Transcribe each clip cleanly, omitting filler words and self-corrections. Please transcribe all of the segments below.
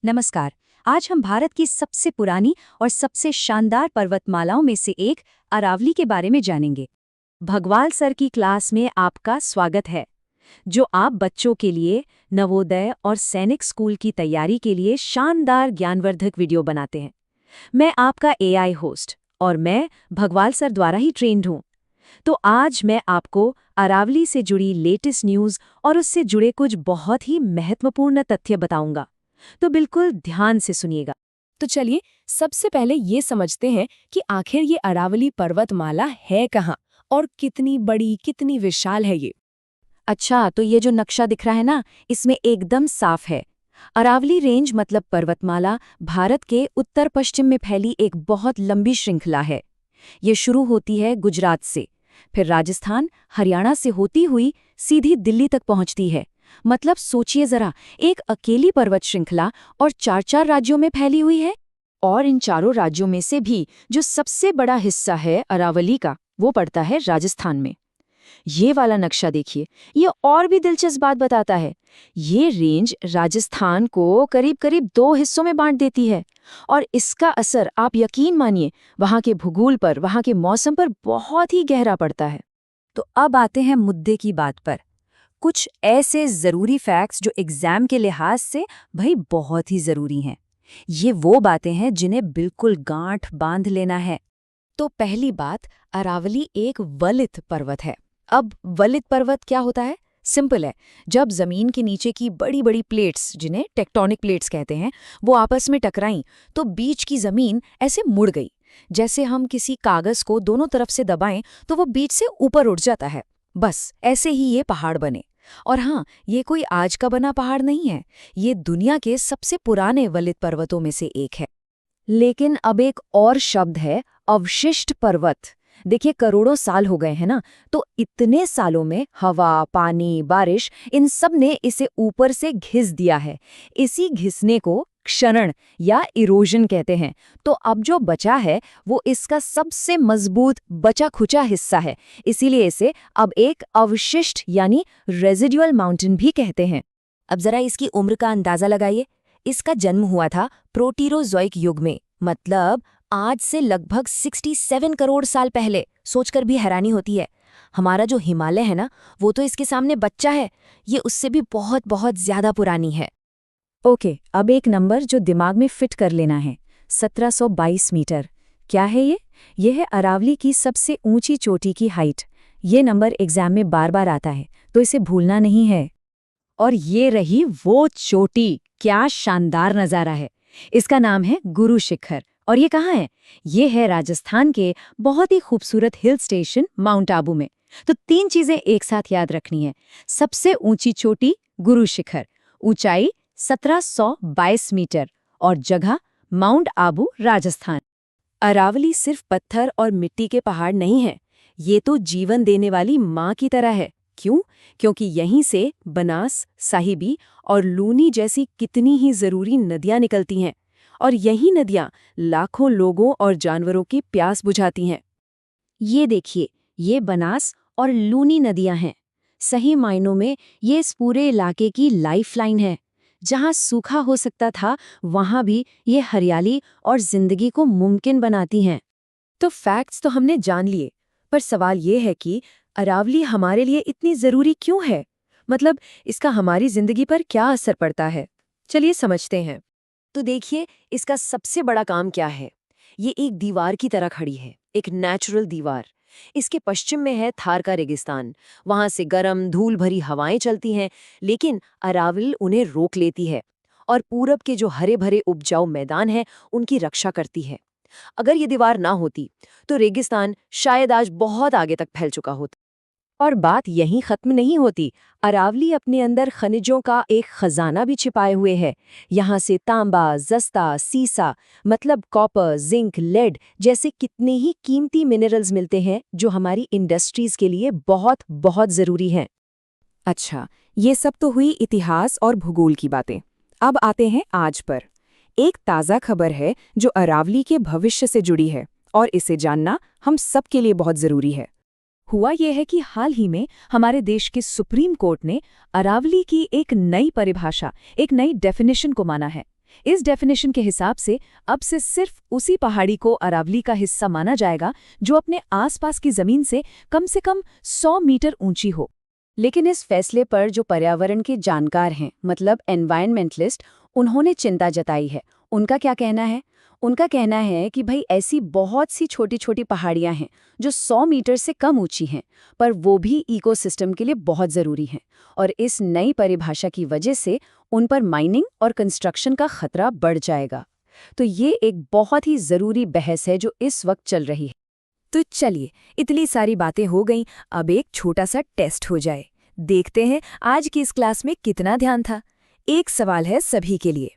नमस्कार। आज हम भारत की सबसे पुरानी और सबसे शानदार पर्वतमालाओं में से एक अरावली के बारे में जानेंगे। भगवाल सर की क्लास में आपका स्वागत है, जो आप बच्चों के लिए नवोदय और सैनिक स्कूल की तैयारी के लिए शानदार ज्ञानवर्धक वीडियो बनाते हैं। मैं आपका एआई होस्ट और मैं भगवाल सर द्वारा ही ट्रेंड हूँ। तो आज मैं आपको अरावली से जुड़ी लेटेस्ट न्यूज़ और उससे जुड़े कुछ बहुत ही महत्वपूर्ण तथ्य बताऊंगा, तो बिल्कुल ध्यान से सुनिएगा। तो चलिए सबसे पहले ये समझते हैं कि आखिर ये अरावली पर्वतमाला है कहाँ और कितनी बड़ी कितनी विशाल है ये। अच्छा, तो ये जो नक्शा दिख रहा है ना, इसमें एकदम साफ है। अरावली रेंज मतलब पर्वतमाला भारत के उत्तर पश्चिम में फैली एक बहुत लंबी श्रृंखला है। ये शुरू होती है गुजरात से, फिर राजस्थान, हरियाणा से होती हुई सीधी दिल्ली तक पहुंचती है। मतलब सोचिए जरा, एक अकेली पर्वत श्रृंखला और चार राज्यों में फैली हुई है। और इन चारों राज्यों में से भी जो सबसे बड़ा हिस्सा है अरावली का, वो पड़ता है राजस्थान में। ये वाला नक्शा देखिए, ये और भी दिलचस्प बात बताता है। ये रेंज राजस्थान को करीब करीब 2 हिस्सों में बांट देती है, और इसका असर आप यकीन मानिए वहाँ के भूगोल पर, वहाँ के मौसम पर बहुत ही गहरा पड़ता है। तो अब आते हैं मुद्दे की बात पर। कुछ ऐसे ज़रूरी फैक्ट्स जो एग्ज़ाम के लिहाज से भाई बहुत ही ज़रूरी हैं। ये वो बातें हैं जिन्हें बिल्कुल गांठ बांध लेना है। तो पहली बात, अरावली एक वलित पर्वत है। अब वलित पर्वत क्या होता है? सिंपल है, जब जमीन के नीचे की बड़ी बड़ी प्लेट्स, जिन्हें टेक्टोनिक प्लेट्स कहते हैं, वो आपस में टकराईं तो बीच की जमीन ऐसे मुड़ गई। जैसे हम किसी कागज को दोनों तरफ से दबाएं तो वो बीच से ऊपर उठ जाता है। बस ऐसे ही ये पहाड़ बने। और हाँ, ये कोई आज का बना पहाड़ नहीं है, ये दुनिया के सबसे पुराने वलित पर्वतों में से एक है। लेकिन अब एक और शब्द है, अवशिष्ट पर्वत। देखिए, करोड़ों साल हो गए हैं ना, तो इतने सालों में हवा, पानी, बारिश, इन सब ने इसे ऊपर से घिस दिया है। इसी घिसने को क्षरण या इरोजन कहते हैं। तो अब जो बचा है वो इसका सबसे मजबूत बचा खुचा हिस्सा है, इसीलिए इसे अब एक अवशिष्ट यानी रेजिडुअल माउंटेन भी कहते हैं। अब जरा इसकी उम्र का अंदाजा लगाइए। इसका जन्म हुआ था प्रोटीरोजोइक युग में, मतलब आज से लगभग 67 करोड़ साल पहले। सोचकर भी हैरानी होती है। हमारा जो हिमालय है ना, वो तो इसके सामने बच्चा है, ये उससे भी बहुत बहुत ज्यादा पुरानी है। ओके, अब एक नंबर जो दिमाग में फिट कर लेना है, 1722 मीटर। क्या है ये? ये है अरावली की सबसे ऊंची चोटी की हाइट। ये नंबर एग्जाम में बार बार आता है, तो इसे भूलना नहीं है। और ये रही वो चोटी, क्या शानदार नज़ारा है। इसका नाम है गुरु शिखर। और ये कहाँ है? ये है राजस्थान के बहुत ही खूबसूरत हिल स्टेशन माउंट आबू में। तो 3 चीजें एक साथ याद रखनी है। सबसे ऊंची चोटी गुरु शिखर, ऊंचाई 1722 मीटर, और जगह माउंट आबू, राजस्थान। अरावली सिर्फ पत्थर और मिट्टी के पहाड़ नहीं है, ये तो जीवन देने वाली माँ की तरह है। क्यों? क्योंकि यहीं से बनास, साहिबी और लूनी जैसी कितनी ही जरूरी नदियां निकलती हैं, और यही नदियां लाखों लोगों और जानवरों की प्यास बुझाती हैं। ये देखिए, ये बनास और लूनी नदियां हैं। सही मायनों में ये इस पूरे इलाके की लाइफलाइन है। जहां सूखा हो सकता था, वहां भी ये हरियाली और जिंदगी को मुमकिन बनाती हैं। तो फैक्ट्स तो हमने जान लिए, पर सवाल ये है कि अरावली हमारे लिए इतनी जरूरी क्यों है? मतलब इसका हमारी जिंदगी पर क्या असर पड़ता है? चलिए समझते हैं। तो देखिए, इसका सबसे बड़ा काम क्या है? ये एक दीवार की तरह खड़ी है, एक नेचुरल दीवार। इसके पश्चिम में है थार का रेगिस्तान। वहां से गर्म धूल भरी हवाएं चलती हैं, लेकिन अरावली उन्हें रोक लेती है और पूरब के जो हरे भरे उपजाऊ मैदान हैं, उनकी रक्षा करती है। अगर ये दीवार ना होती तो रेगिस्तान शायद आज बहुत आगे तक फैल चुका होता। और बात यहीं खत्म नहीं होती। अरावली अपने अंदर खनिजों का एक खजाना भी छिपाए हुए है। यहाँ से तांबा, जस्ता, सीसा, मतलब कॉपर, जिंक, लेड जैसे कितने ही कीमती मिनरल्स मिलते हैं, जो हमारी इंडस्ट्रीज के लिए बहुत बहुत जरूरी हैं। अच्छा, ये सब तो हुई इतिहास और भूगोल की बातें। अब आते हैं आज पर। एक ताज़ा खबर है जो अरावली के भविष्य से जुड़ी है, और इसे जानना हम सब के लिए बहुत ज़रूरी है। हुआ यह है कि हाल ही में हमारे देश के सुप्रीम कोर्ट ने अरावली की एक नई परिभाषा, एक नई डेफिनेशन को माना है। इस डेफिनेशन के हिसाब से अब से सिर्फ उसी पहाड़ी को अरावली का हिस्सा माना जाएगा जो अपने आसपास की जमीन से कम 100 मीटर ऊंची हो। लेकिन इस फैसले पर जो पर्यावरण के जानकार हैं, मतलब एनवायरमेंटलिस्ट, उन्होंने चिंता जताई है। उनका क्या कहना है? उनका कहना है कि भाई ऐसी बहुत सी छोटी छोटी पहाड़ियां हैं जो 100 मीटर से कम ऊंची हैं, पर वो भी इकोसिस्टम के लिए बहुत ज़रूरी हैं, और इस नई परिभाषा की वजह से उन पर माइनिंग और कंस्ट्रक्शन का खतरा बढ़ जाएगा। तो ये एक बहुत ही ज़रूरी बहस है जो इस वक्त चल रही है। तो चलिए, इतनी सारी बातें हो गईं, अब एक छोटा सा टेस्ट हो जाए। देखते हैं आज की इस क्लास में कितना ध्यान था। एक सवाल है सभी के लिए।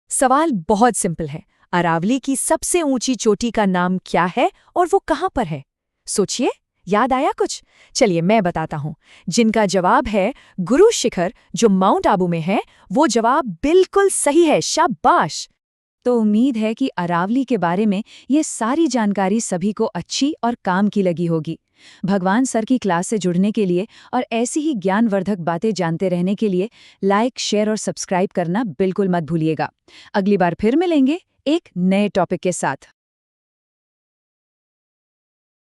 सवाल बहुत सिंपल है। अरावली की सबसे ऊंची चोटी का नाम क्या है और वो कहाँ पर है? सोचिए, याद आया कुछ? चलिए मैं बताता हूँ। जिनका जवाब है गुरु शिखर, जो माउंट आबू में है, वो जवाब बिल्कुल सही है। शाबाश! तो उम्मीद है कि अरावली के बारे में ये सारी जानकारी सभी को अच्छी और काम की लगी होगी। भगवान सर की क्लास से जुड़ने के लिए और ऐसी ही ज्ञानवर्धक बातें जानते रहने के लिए लाइक, शेयर और सब्सक्राइब करना बिल्कुल मत भूलिएगा। अगली बार फिर मिलेंगे एक नए टॉपिक के साथ।